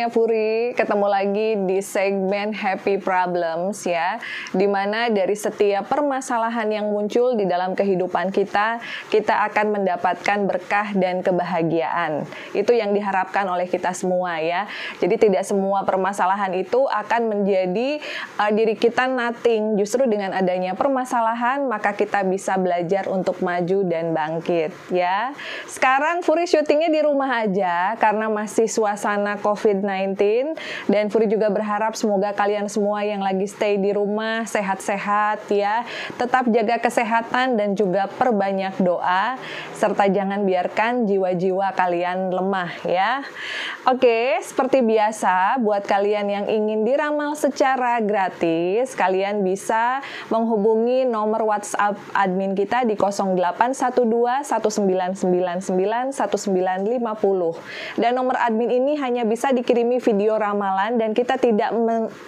semuanya, Puri ketemu lagi di segmen Happy Problems ya, dimana dari setiap permasalahan yang muncul di dalam kehidupan kita akan mendapatkan berkah dan kebahagiaan. Itu yang diharapkan oleh kita semua ya. Jadi tidak semua permasalahan itu akan menjadi diri kita nothing. Justru dengan adanya permasalahan maka kita bisa belajar untuk maju dan bangkit ya. Sekarang Puri syutingnya di rumah aja karena masih suasana COVID-19, dan Puri juga berharap semoga kalian semua yang lagi stay di rumah sehat-sehat ya, tetap jaga kesehatan dan juga perbanyak doa, serta jangan biarkan jiwa-jiwa kalian lemah ya. Oke, seperti biasa buat kalian yang ingin diramal secara gratis, kalian bisa menghubungi nomor WhatsApp admin kita di 0812 1999 1950, dan nomor admin ini hanya bisa dikirimi video ramalan dan kita tidak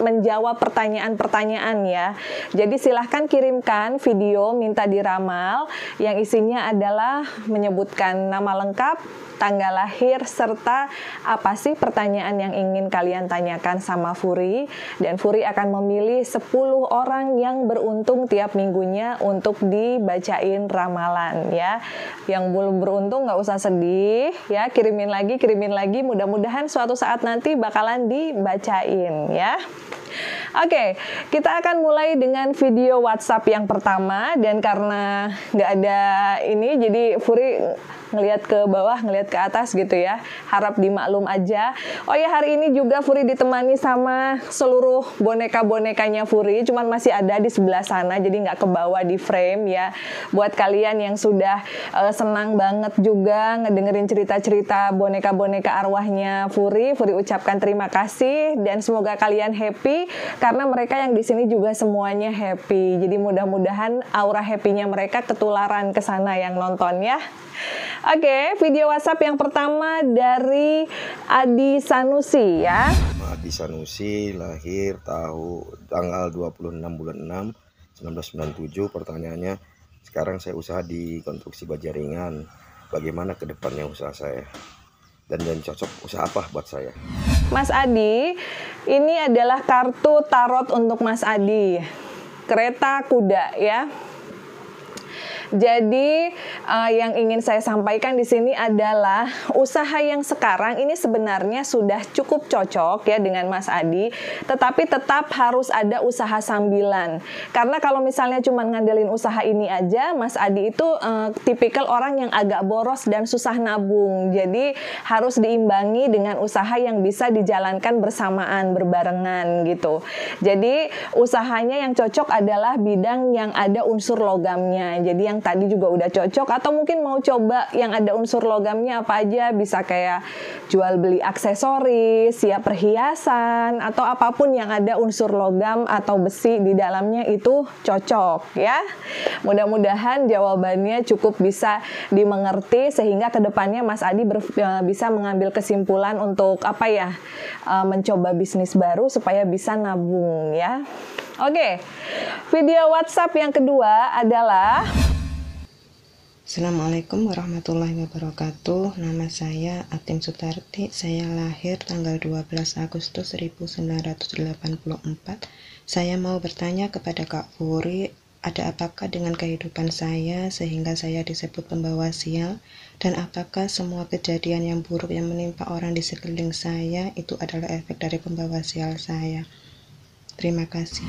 menjawab pertanyaan-pertanyaan ya. Jadi silahkan kirimkan video minta diramal yang isinya adalah menyebutkan nama lengkap, tanggal lahir, serta apa sih pertanyaan yang ingin kalian tanyakan sama Puri, dan Puri akan memilih 10 orang yang beruntung tiap minggunya untuk dibacain ramalan ya. Yang belum beruntung nggak usah sedih ya, kirimin lagi, mudah-mudahan suatu saat nanti bakalan dibacain ya. Oke, kita akan mulai dengan video WhatsApp yang pertama, dan karena nggak ada ini, jadi Puri ngelihat ke bawah, ngelihat ke atas gitu ya. Harap dimaklum aja. Oh ya, hari ini juga Puri ditemani sama seluruh boneka-bonekanya Puri, cuman masih ada di sebelah sana, jadi nggak kebawa di frame ya. Buat kalian yang sudah senang banget juga ngedengerin cerita-cerita boneka-boneka arwahnya Puri ucapkan terima kasih, dan semoga kalian happy karena mereka yang di sini juga semuanya happy. Jadi mudah-mudahan aura happy-nya mereka ketularan ke sana yang nonton ya. Oke, video WhatsApp yang pertama dari Adi Sanusi ya. Adi Sanusi lahir tanggal 26 bulan 6 1997. Pertanyaannya, sekarang saya usaha di konstruksi baja ringan. Bagaimana ke depannya usaha saya? Dan cocok usaha apa buat saya? Mas Adi, ini adalah kartu tarot untuk Mas Adi. Kereta kuda ya. Jadi yang ingin saya sampaikan di sini adalah usaha yang sekarang ini sebenarnya sudah cukup cocok ya dengan Mas Adi, tetapi tetap harus ada usaha sambilan. Karena kalau misalnya cuma ngandelin usaha ini aja, Mas Adi itu tipikal orang yang agak boros dan susah nabung. Jadi harus diimbangi dengan usaha yang bisa dijalankan bersamaan, berbarengan gitu. Jadi usahanya yang cocok adalah bidang yang ada unsur logamnya. Jadi yang tadi juga udah cocok, atau mungkin mau coba yang ada unsur logamnya apa aja, bisa kayak jual beli aksesoris, ya perhiasan, atau apapun yang ada unsur logam atau besi di dalamnya itu cocok ya. Mudah-mudahan jawabannya cukup bisa dimengerti sehingga kedepannya Mas Adi bisa mengambil kesimpulan untuk mencoba bisnis baru supaya bisa nabung ya. Oke, video WhatsApp yang kedua adalah Assalamualaikum warahmatullahi wabarakatuh. Nama saya Atim Sutarti. Saya lahir tanggal 12 Agustus 1984. Saya mau bertanya kepada Kak Puri, ada apakah dengan kehidupan saya sehingga saya disebut pembawa sial, dan apakah semua kejadian yang buruk yang menimpa orang di sekeliling saya itu adalah efek dari pembawa sial saya? Terima kasih.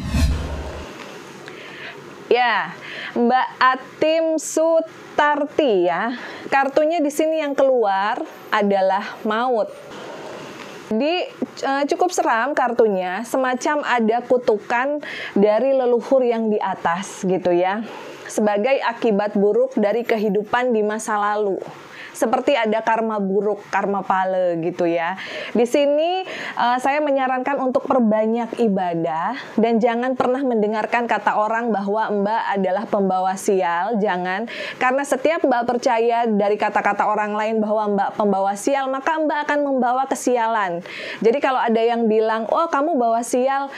Ya, Mbak Atim Sutarti ya. Kartunya di sini yang keluar adalah maut. Jadi cukup seram kartunya, semacam ada kutukan dari leluhur yang di atas gitu ya. Sebagai akibat buruk dari kehidupan di masa lalu. Seperti ada karma buruk, karma pale gitu ya. Di sini saya menyarankan untuk perbanyak ibadah dan jangan pernah mendengarkan kata orang bahwa Mbak adalah pembawa sial, jangan. Karena setiap Mbak percaya dari kata-kata orang lain bahwa Mbak pembawa sial, maka Mbak akan membawa kesialan. Jadi kalau ada yang bilang, "Oh, kamu bawa sial,"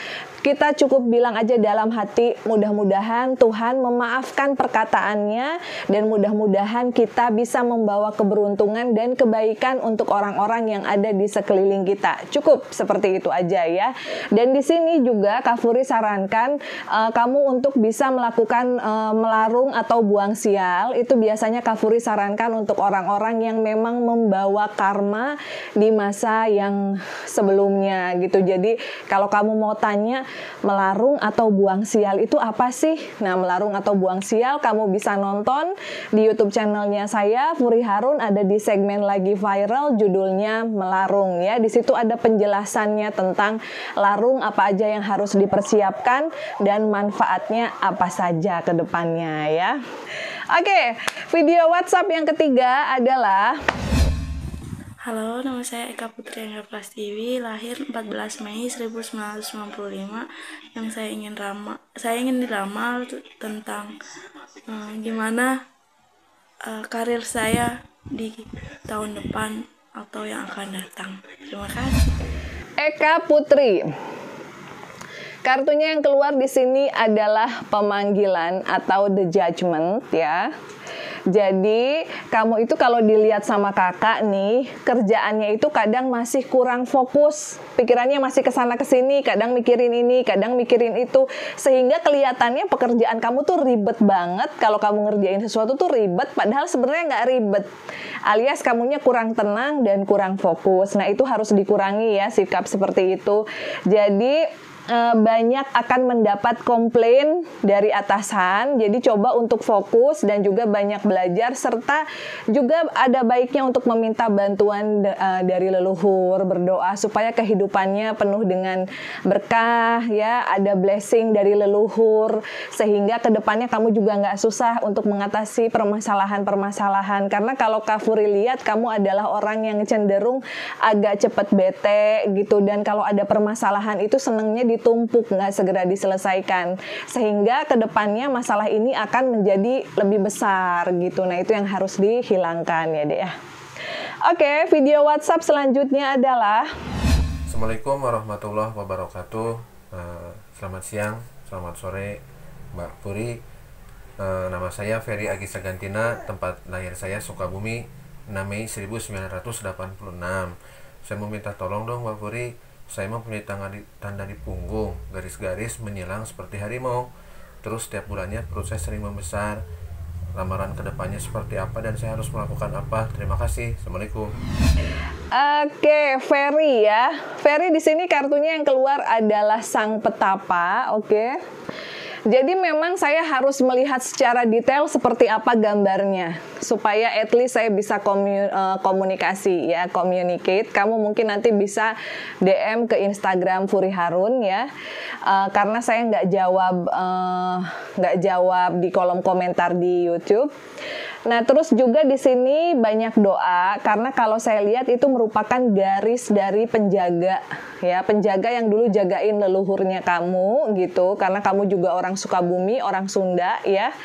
kita cukup bilang aja dalam hati, mudah-mudahan Tuhan memaafkan perkataannya dan mudah-mudahan kita bisa membawa keberuntungan dan kebaikan untuk orang-orang yang ada di sekeliling kita. Cukup seperti itu aja ya. Dan di sini juga Kak Furi sarankan kamu untuk bisa melakukan melarung atau buang sial. Itu biasanya Kak Furi sarankan untuk orang-orang yang memang membawa karma di masa yang sebelumnya gitu. Jadi kalau kamu mau tanya melarung atau buang sial itu apa sih? Nah, melarung atau buang sial kamu bisa nonton di YouTube channelnya saya, Furi Harun, ada di segmen lagi viral judulnya melarung ya. Di situ ada penjelasannya tentang larung apa aja yang harus dipersiapkan dan manfaatnya apa saja ke depannya ya. Oke, video WhatsApp yang ketiga adalah Halo, nama saya Eka Putri Angga Prastiwi, lahir 14 Mei 1995. Yang saya ingin diramal tentang gimana karir saya di tahun depan atau yang akan datang. Terima kasih. Eka Putri. Kartunya yang keluar di sini adalah pemanggilan atau the judgment ya. Jadi kamu itu kalau dilihat sama kakak nih, kerjaannya itu kadang masih kurang fokus, pikirannya masih kesana kesini, kadang mikirin ini, kadang mikirin itu, sehingga kelihatannya pekerjaan kamu tuh ribet banget. Kalau kamu ngerjain sesuatu tuh ribet, padahal sebenarnya nggak ribet. Alias kamunya kurang tenang dan kurang fokus. Nah itu harus dikurangi ya sikap seperti itu. Jadi banyak akan mendapat komplain dari atasan, jadi coba untuk fokus dan juga banyak belajar, serta juga ada baiknya untuk meminta bantuan dari leluhur, berdoa supaya kehidupannya penuh dengan berkah ya, ada blessing dari leluhur, sehingga kedepannya kamu juga nggak susah untuk mengatasi permasalahan-permasalahan. Karena kalau Kak Furi lihat kamu adalah orang yang cenderung agak cepat bete gitu, dan kalau ada permasalahan itu senengnya ditumpuk, nggak segera diselesaikan, sehingga kedepannya masalah ini akan menjadi lebih besar gitu. Nah itu yang harus dihilangkan ya dek ya. Oke, video WhatsApp selanjutnya adalah Assalamualaikum warahmatullahi wabarakatuh. Selamat siang, selamat sore Mbak Puri. Nama saya Ferry Agisa Gantina, tempat lahir saya Sukabumi, 6 Mei 1986. Saya meminta tolong dong Mbak Puri, saya mempunyai tanda di punggung, garis-garis menyilang seperti harimau. Terus setiap bulannya perut saya sering membesar. Lamaran kedepannya seperti apa dan saya harus melakukan apa? Terima kasih. Assalamualaikum. Oke, Ferry ya. Ferry di sini kartunya yang keluar adalah Sang Petapa, oke. Jadi memang saya harus melihat secara detail seperti apa gambarnya, supaya at least saya bisa komunikasi ya, communicate. Kamu mungkin nanti bisa DM ke Instagram Furi Harun ya, karena saya nggak jawab di kolom komentar di YouTube. Nah, terus juga di sini banyak doa, karena kalau saya lihat itu merupakan garis dari penjaga ya, penjaga yang dulu jagain leluhurnya kamu gitu, karena kamu juga orang Sukabumi, orang Sunda ya.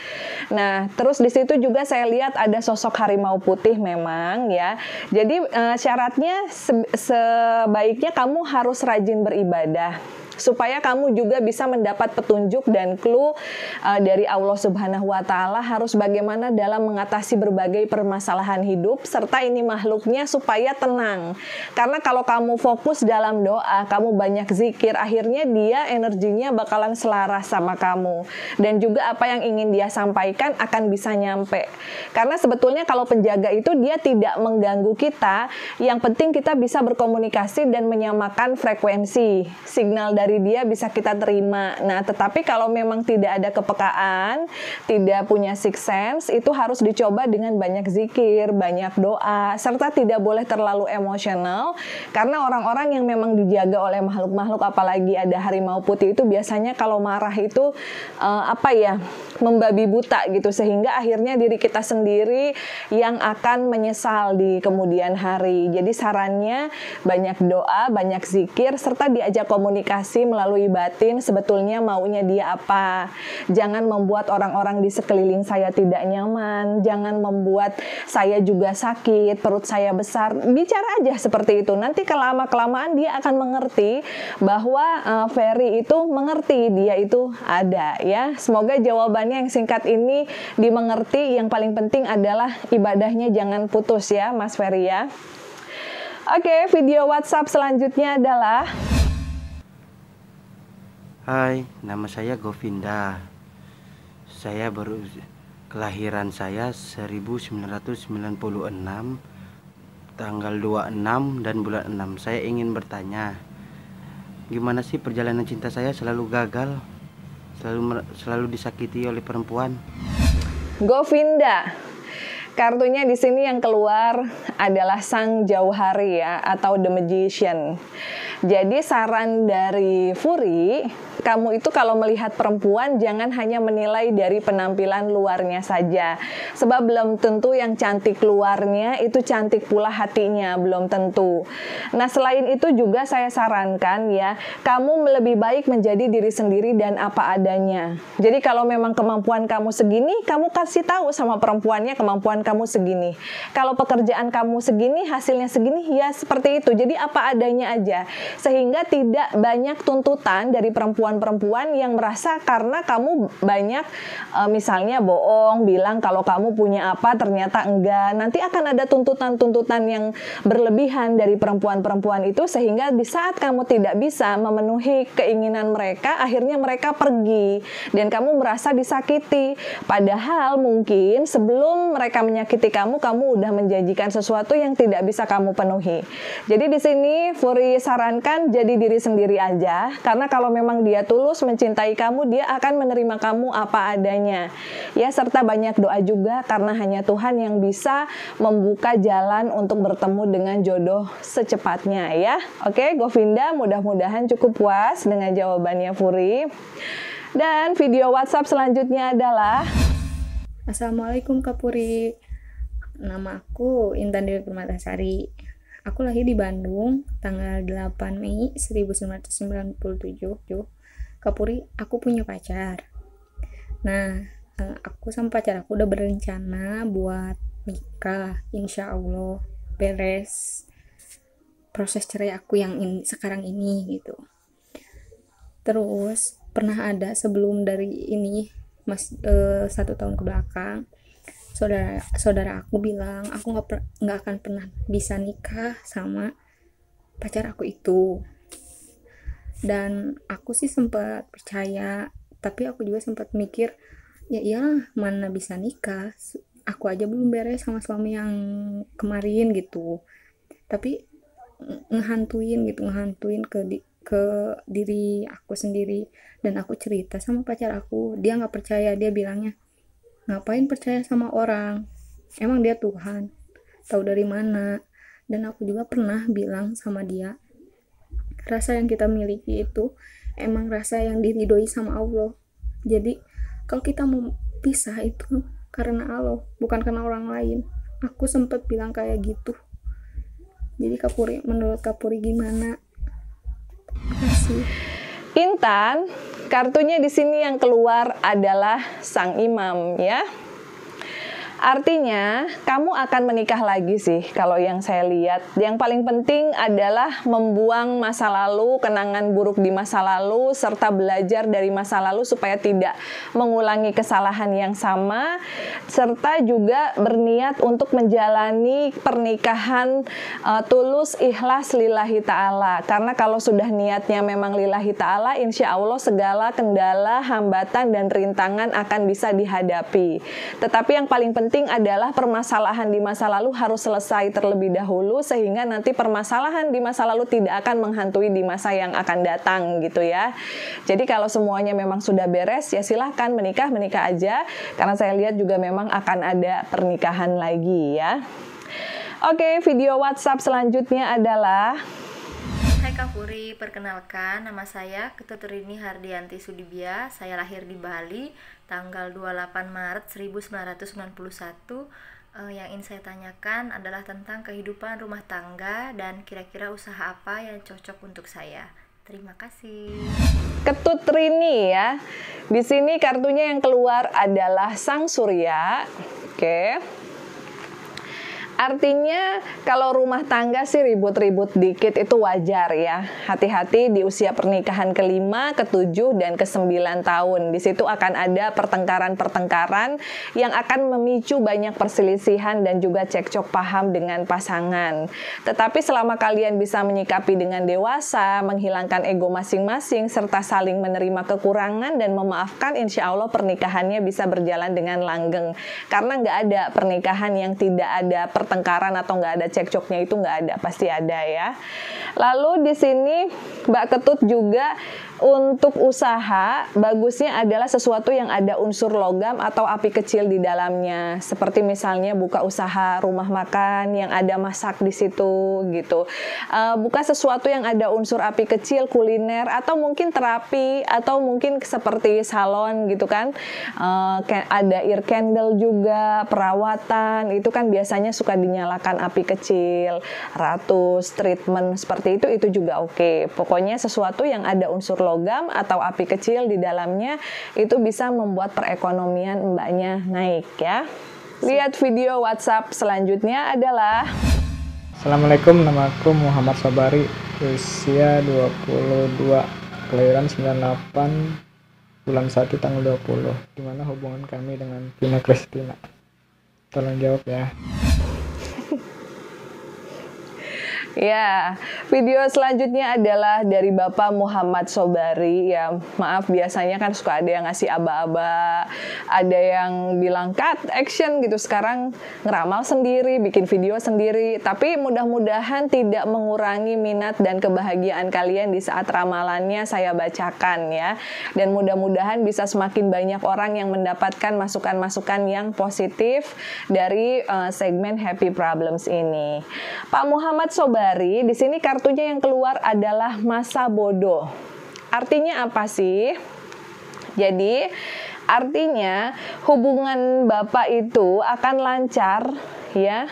Nah, terus di situ juga saya lihat ada sosok harimau putih memang ya. Jadi syaratnya sebaiknya kamu harus rajin beribadah, supaya kamu juga bisa mendapat petunjuk dan clue dari Allah Subhanahu wa Ta'ala harus bagaimana dalam mengatasi berbagai permasalahan hidup, serta ini makhluknya supaya tenang. Karena kalau kamu fokus dalam doa, kamu banyak zikir, akhirnya dia energinya bakalan selaras sama kamu, dan juga apa yang ingin dia sampaikan akan bisa nyampe. Karena sebetulnya kalau penjaga itu dia tidak mengganggu kita, yang penting kita bisa berkomunikasi dan menyamakan frekuensi signal dari dia bisa kita terima. Nah, tetapi kalau memang tidak ada kepekaan, tidak punya sixth sense, itu harus dicoba dengan banyak zikir, banyak doa, serta tidak boleh terlalu emosional, karena orang-orang yang memang dijaga oleh makhluk-makhluk, apalagi ada harimau putih itu biasanya kalau marah itu membabi buta gitu, sehingga akhirnya diri kita sendiri yang akan menyesal di kemudian hari. Jadi sarannya banyak doa, banyak zikir, serta diajak komunikasi komunikasi melalui batin sebetulnya maunya dia apa. Jangan membuat orang-orang di sekeliling saya tidak nyaman, jangan membuat saya juga sakit, perut saya besar. Bicara aja seperti itu. Nanti kelama-kelamaan dia akan mengerti bahwa Ferry itu mengerti, dia itu ada ya. Semoga jawabannya yang singkat ini dimengerti. Yang paling penting adalah ibadahnya jangan putus ya Mas Ferry ya. Oke, video WhatsApp selanjutnya adalah Hai, nama saya Govinda. Saya kelahiran saya 1996 tanggal 26 dan bulan 6. Saya ingin bertanya, gimana sih perjalanan cinta saya selalu gagal? Selalu disakiti oleh perempuan. Govinda. Kartunya di sini yang keluar adalah Sang Jauhari ya, atau The Magician. Jadi saran dari Furi, kamu itu kalau melihat perempuan jangan hanya menilai dari penampilan luarnya saja. Sebab belum tentu yang cantik luarnya itu cantik pula hatinya, belum tentu. Nah selain itu juga saya sarankan ya, kamu lebih baik menjadi diri sendiri dan apa adanya. Jadi kalau memang kemampuan kamu segini, kamu kasih tahu sama perempuannya kemampuan kamu segini. Kalau pekerjaan kamu segini, hasilnya segini, ya seperti itu. Jadi apa adanya aja. Sehingga tidak banyak tuntutan dari perempuan-perempuan yang merasa karena kamu banyak misalnya bohong, bilang kalau kamu punya apa ternyata enggak. Nanti akan ada tuntutan-tuntutan yang berlebihan dari perempuan-perempuan itu sehingga di saat kamu tidak bisa memenuhi keinginan mereka, akhirnya mereka pergi dan kamu merasa disakiti. Padahal mungkin sebelum mereka menyakiti kamu udah menjanjikan sesuatu yang tidak bisa kamu penuhi. Jadi di sini Furi sarankan jadi diri sendiri aja, karena kalau memang dia tulus mencintai kamu, dia akan menerima kamu apa adanya. Ya, serta banyak doa juga karena hanya Tuhan yang bisa membuka jalan untuk bertemu dengan jodoh secepatnya ya. Oke, Govinda, mudah-mudahan cukup puas dengan jawabannya Furi. Dan video WhatsApp selanjutnya adalah Assalamualaikum Kak Puri. Nama aku Intan Dewi Permatasari. Aku lahir di Bandung tanggal 8 Mei 1997. Kak Puri, aku punya pacar. Nah, aku sama pacar aku udah berencana buat nikah. Insya Allah beres proses cerai aku yang sekarang ini gitu. Terus pernah ada sebelum dari ini 1 tahun ke belakang, saudara aku bilang aku nggak akan pernah bisa nikah sama pacar aku itu. Dan aku sih sempat percaya, tapi aku juga sempat mikir ya iyalah, mana bisa nikah, aku aja belum beres sama suami yang kemarin gitu. Tapi ngehantuin ke diri aku sendiri. Dan aku cerita sama pacar aku, dia nggak percaya. Dia bilangnya, ngapain percaya sama orang, emang dia Tuhan, tahu dari mana. Dan aku juga pernah bilang sama dia, rasa yang kita miliki itu emang rasa yang diridhoi sama Allah. Jadi kalau kita mau pisah itu karena Allah, bukan karena orang lain. Aku sempat bilang kayak gitu. Jadi Kak Puri, menurut Kak Puri gimana? Makasih. Intan, kartunya di sini yang keluar adalah Sang Imam ya. Artinya, kamu akan menikah lagi sih kalau yang saya lihat. Yang paling penting adalah membuang masa lalu, kenangan buruk di masa lalu, serta belajar dari masa lalu supaya tidak mengulangi kesalahan yang sama, serta juga berniat untuk menjalani pernikahan tulus, ikhlas, lillahi ta'ala. Karena kalau sudah niatnya memang lillahi ta'ala, insya Allah segala kendala, hambatan, dan rintangan akan bisa dihadapi. Tetapi yang paling penting adalah permasalahan di masa lalu harus selesai terlebih dahulu sehingga nanti permasalahan di masa lalu tidak akan menghantui di masa yang akan datang gitu ya. Jadi kalau semuanya memang sudah beres ya silahkan menikah aja, karena saya lihat juga memang akan ada pernikahan lagi ya. Oke, video WhatsApp selanjutnya adalah Hai Kak Puri, perkenalkan nama saya Ketuturini Hardianti Sudibya. Saya lahir di Bali tanggal 28 Maret 1991. Yang ingin saya tanyakan adalah tentang kehidupan rumah tangga dan kira-kira usaha apa yang cocok untuk saya. Terima kasih. Ketut Rini ya. Di sini kartunya yang keluar adalah Sang Surya. Oke. Artinya kalau rumah tangga sih ribut-ribut dikit itu wajar ya. Hati-hati di usia pernikahan ke-5, ke-7, dan ke-9 tahun. Di situ akan ada pertengkaran-pertengkaran yang akan memicu banyak perselisihan dan juga cekcok paham dengan pasangan. Tetapi selama kalian bisa menyikapi dengan dewasa, menghilangkan ego masing-masing, serta saling menerima kekurangan dan memaafkan, insya Allah pernikahannya bisa berjalan dengan langgeng. Karena nggak ada pernikahan yang tidak ada pertengkaran atau nggak ada cekcoknya, itu nggak ada, pasti ada ya. Lalu di sini Mbak Ketut juga untuk usaha bagusnya adalah sesuatu yang ada unsur logam atau api kecil di dalamnya, seperti misalnya buka usaha rumah makan yang ada masak di situ gitu. Buka sesuatu yang ada unsur api kecil, kuliner, atau mungkin terapi, atau mungkin seperti salon gitu kan. Ada ear candle juga, perawatan, itu kan biasanya suka dinyalakan api kecil, ratus, treatment seperti itu juga oke. Pokoknya sesuatu yang ada unsur logam atau api kecil di dalamnya itu bisa membuat perekonomian mbaknya naik ya. Lihat video WhatsApp selanjutnya adalah Assalamualaikum, nama aku Muhammad Sabari, usia 22, kelahiran 98, bulan 1 tanggal 20. Gimana hubungan kami dengan Vina Kristina? Tolong jawab ya. Ya, video selanjutnya adalah dari Bapak Muhammad Sobari. Ya, maaf biasanya kan suka ada yang ngasih aba-aba, ada yang bilang cut action gitu. Sekarang ngeramal sendiri, bikin video sendiri. Tapi mudah-mudahan tidak mengurangi minat dan kebahagiaan kalian di saat ramalannya saya bacakan ya. Dan mudah-mudahan bisa semakin banyak orang yang mendapatkan masukan-masukan yang positif dari segmen Happy Problems ini. Pak Muhammad Sobari, di sini kartunya yang keluar adalah masa bodoh. Artinya apa sih? Jadi, artinya hubungan Bapak itu akan lancar ya.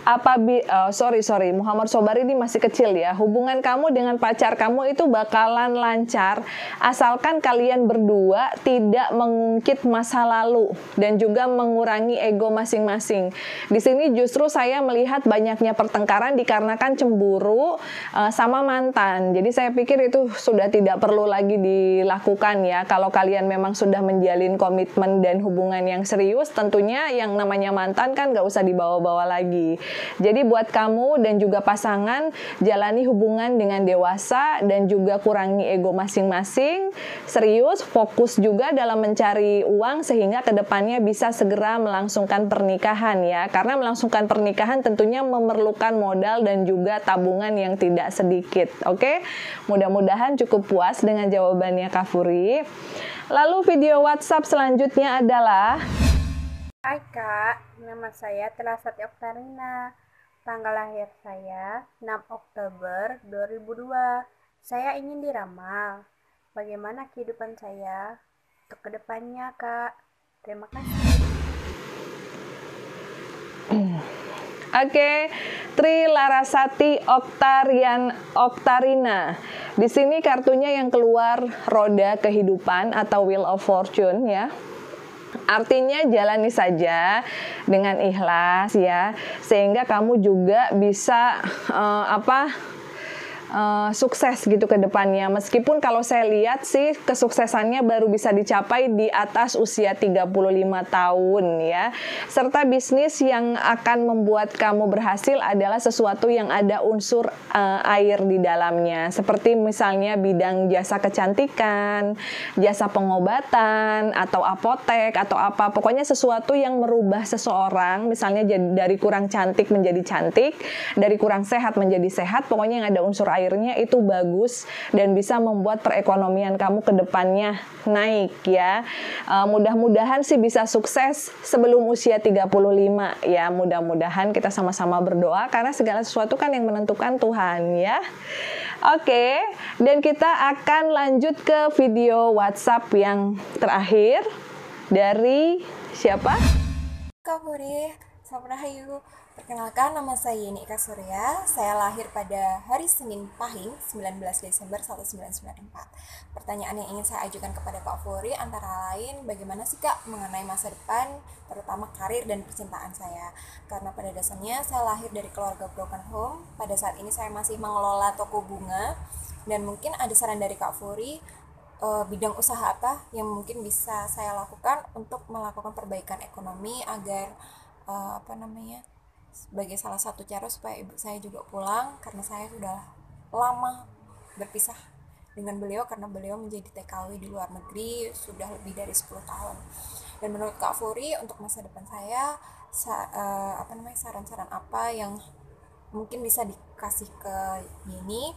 Muhammad Sobari ini masih kecil ya. Hubungan kamu dengan pacar kamu itu bakalan lancar asalkan kalian berdua tidak mengungkit masa lalu dan juga mengurangi ego masing-masing. Di sini justru saya melihat banyaknya pertengkaran dikarenakan cemburu sama mantan. Jadi saya pikir itu sudah tidak perlu lagi dilakukan ya. Kalau kalian memang sudah menjalin komitmen dan hubungan yang serius, tentunya yang namanya mantan kan nggak usah dibawa-bawa lagi. Jadi buat kamu dan juga pasangan, jalani hubungan dengan dewasa dan juga kurangi ego masing-masing, serius, fokus juga dalam mencari uang sehingga kedepannya bisa segera melangsungkan pernikahan ya. Karena melangsungkan pernikahan tentunya memerlukan modal dan juga tabungan yang tidak sedikit. Oke? Mudah-mudahan cukup puas dengan jawabannya Kak Furi. Lalu video WhatsApp selanjutnya adalah Hai Kak, nama saya Telasati Oktarina. Tanggal lahir saya 6 Oktober 2002. Saya ingin diramal. Bagaimana kehidupan saya untuk kedepannya, Kak? Terima kasih. Oke, Tri Larasati Oktarina. Di sini kartunya yang keluar roda kehidupan atau Wheel of Fortune ya. Artinya jalani saja dengan ikhlas ya, sehingga kamu juga bisa sukses gitu ke depannya. Meskipun kalau saya lihat sih kesuksesannya baru bisa dicapai di atas usia 35 tahun ya. Serta bisnis yang akan membuat kamu berhasil adalah sesuatu yang ada unsur air di dalamnya. Seperti misalnya bidang jasa kecantikan, jasa pengobatan, atau apotek, atau apa. Pokoknya sesuatu yang merubah seseorang, misalnya dari kurang cantik menjadi cantik, dari kurang sehat menjadi sehat, pokoknya yang ada unsur airnya itu bagus dan bisa membuat perekonomian kamu ke depannya naik ya. Mudah-mudahan sih bisa sukses sebelum usia 35 ya. Mudah-mudahan kita sama-sama berdoa karena segala sesuatu kan yang menentukan Tuhan ya. Oke, dan kita akan lanjut ke video WhatsApp yang terakhir dari siapa? Kak Furi, Sabrahayu. Perkenalkan, nama saya Yeni Eka Surya. Saya lahir pada hari Senin Pahing, 19 Desember 1994. Pertanyaan yang ingin saya ajukan kepada Kak Furi antara lain, bagaimana sih Kak mengenai masa depan, terutama karir dan percintaan saya? Karena pada dasarnya saya lahir dari keluarga broken home. Pada saat ini saya masih mengelola toko bunga, dan mungkin ada saran dari Kak Furi, bidang usaha apa yang mungkin bisa saya lakukan untuk melakukan perbaikan ekonomi agar sebagai salah satu cara supaya ibu saya juga pulang, karena saya sudah lama berpisah dengan beliau karena beliau menjadi TKW di luar negeri sudah lebih dari 10 tahun. Dan menurut Kak Furi, untuk masa depan saya saran-saran apa yang mungkin bisa dikasih ke Yeni,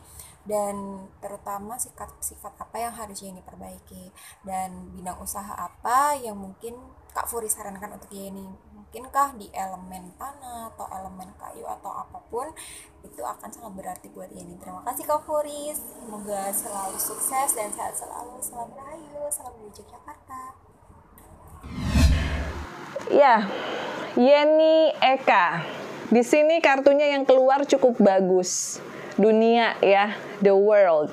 dan terutama sifat apa yang harus Yeni perbaiki, dan bidang usaha apa yang mungkin Kak Furi sarankan untuk Yeni. Mungkinkah di elemen tanah atau elemen kayu atau apapun itu akan sangat berarti buat Yeni. Terima kasih Kak Furi, semoga selalu sukses dan sehat selalu. Salam Rahayu, salam dari Yogyakarta. Ya, Yeni Eka. Di sini kartunya yang keluar cukup bagus. Dunia ya, the world.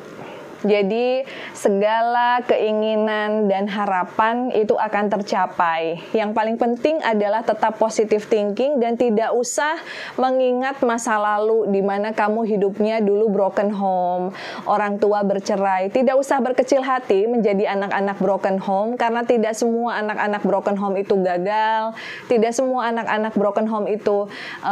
Jadi segala keinginan dan harapan itu akan tercapai. Yang paling penting adalah tetap positive thinking dan tidak usah mengingat masa lalu di mana kamu hidupnya dulu broken home, orang tua bercerai. Tidak usah berkecil hati menjadi anak-anak broken home, karena tidak semua anak-anak broken home itu gagal, tidak semua anak-anak broken home itu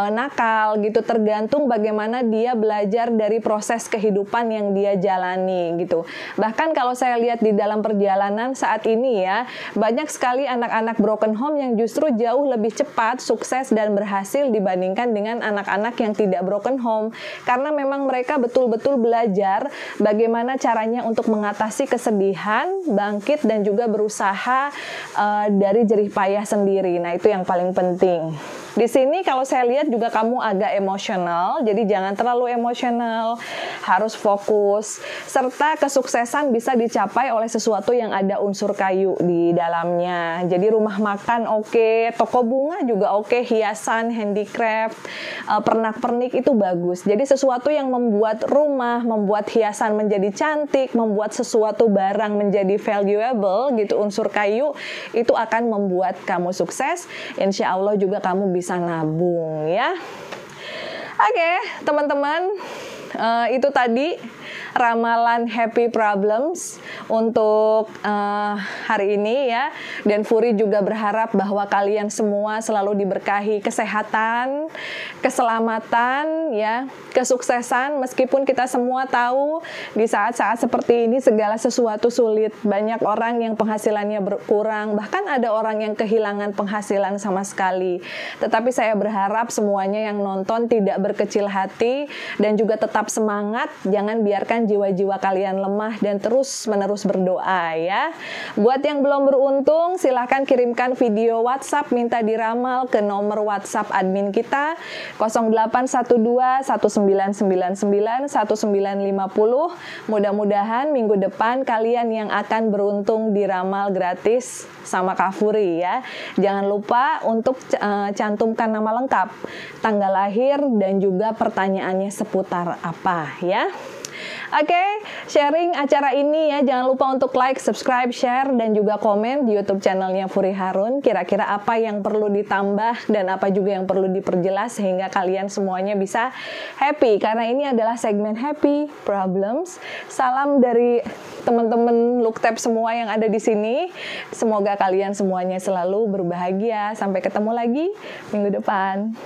nakal gitu. Tergantung bagaimana dia belajar dari proses kehidupan yang dia jalani gitu. Bahkan kalau saya lihat di dalam perjalanan saat ini ya, banyak sekali anak-anak broken home yang justru jauh lebih cepat sukses dan berhasil dibandingkan dengan anak-anak yang tidak broken home, karena memang mereka betul-betul belajar bagaimana caranya untuk mengatasi kesedihan, bangkit dan juga berusaha dari jerih payah sendiri. Nah, itu yang paling penting. Di sini kalau saya lihat juga kamu agak emosional, jadi jangan terlalu emosional, harus fokus, serta kesuksesan bisa dicapai oleh sesuatu yang ada unsur kayu di dalamnya. Jadi rumah makan oke, toko bunga juga oke, hiasan, handicraft, pernak-pernik itu bagus. Jadi sesuatu yang membuat rumah, membuat hiasan menjadi cantik, membuat sesuatu barang menjadi valuable gitu, unsur kayu, itu akan membuat kamu sukses. Insya Allah juga kamu bisa nabung ya. Oke, teman-teman, itu tadi ramalan happy problems untuk hari ini ya. Dan Furi juga berharap bahwa kalian semua selalu diberkahi kesehatan, keselamatan ya, kesuksesan, meskipun kita semua tahu di saat-saat seperti ini segala sesuatu sulit. Banyak orang yang penghasilannya berkurang, bahkan ada orang yang kehilangan penghasilan sama sekali. Tetapi saya berharap semuanya yang nonton tidak berkecil hati dan juga tetap semangat, jangan biarkan jiwa-jiwa kalian lemah dan terus-menerus berdoa ya. Buat yang belum beruntung, silahkan kirimkan video WhatsApp minta diramal ke nomor WhatsApp admin kita 0812 1999 1950. Mudah-mudahan minggu depan kalian yang akan beruntung diramal gratis sama Kak Furi ya. Jangan lupa untuk cantumkan nama lengkap, tanggal lahir dan juga pertanyaannya seputar apa ya. Oke, sharing acara ini ya. Jangan lupa untuk like, subscribe, share, dan juga komen di YouTube channelnya Furi Harun. Kira-kira apa yang perlu ditambah dan apa juga yang perlu diperjelas sehingga kalian semuanya bisa happy. Karena ini adalah segmen Happy Problems. Salam dari teman-teman Looktap semua yang ada di sini. Semoga kalian semuanya selalu berbahagia. Sampai ketemu lagi minggu depan.